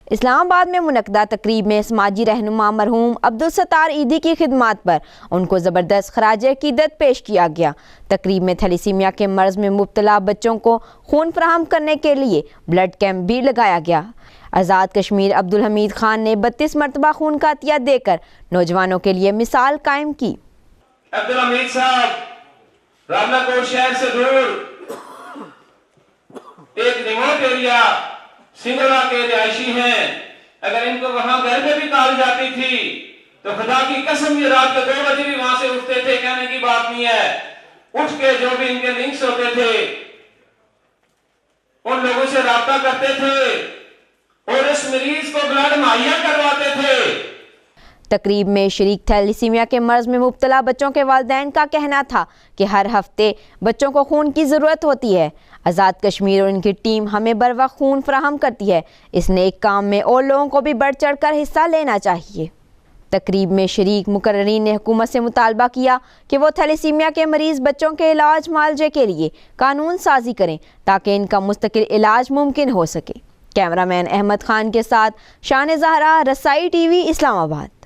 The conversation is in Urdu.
اسلام آباد میں منعقدہ تقریب میں سماجی رہنما مرحوم عبدالستار عیدی کی خدمات پر ان کو زبردست خراج عقیدت پیش کیا گیا۔ تقریب میں تھیلیسیمیا کے مرض میں مبتلا بچوں کو خون فراہم کرنے کے لیے بلڈ کیمپ بھی لگایا گیا۔ آزاد کشمیر عبدالحمید خان نے 32 مرتبہ خون کا عطیہ دے کر نوجوانوں کے لیے مثال قائم کی۔ عبدالحمید صاحب رامنا کوٹ شہر سے دور ایک ریموٹ ایریا سنگولا کے رہائشی ہیں، اگر ان کو وہاں گھر میں بھی کال جاتی تھی تو خدا کی قسم یہ رات کے 2 بجے بھی وہاں سے اٹھتے تھے، کہنے کی بات نہیں ہے، اٹھ کے جو بھی ان کے لنکس ہوتے تھے ان لوگوں سے رابطہ کرتے تھے اور اس مریض کو بلڈ مہیا کرواتے تھے۔ تقریب میں شریک تھیلیسیمیا کے مرض میں مبتلا بچوں کے والدین کا کہنا تھا کہ ہر ہفتے بچوں کو خون کی ضرورت ہوتی ہے۔ آزاد کشمیر اور ان کی ٹیم ہمیں بروقت خون فراہم کرتی ہے، اس نیک کام میں اور لوگوں کو بھی بڑھ چڑھ کر حصہ لینا چاہیے۔ تقریب میں شریک مقررین نے حکومت سے مطالبہ کیا کہ وہ تھیلیسیمیا کے مریض بچوں کے علاج معالجے کے لیے قانون سازی کریں تاکہ ان کا مستقل علاج ممکن ہو سکے۔ کیمرہ مین احمد خان کے ساتھ شان زہرا، رسائی ٹی وی، اسلام آباد۔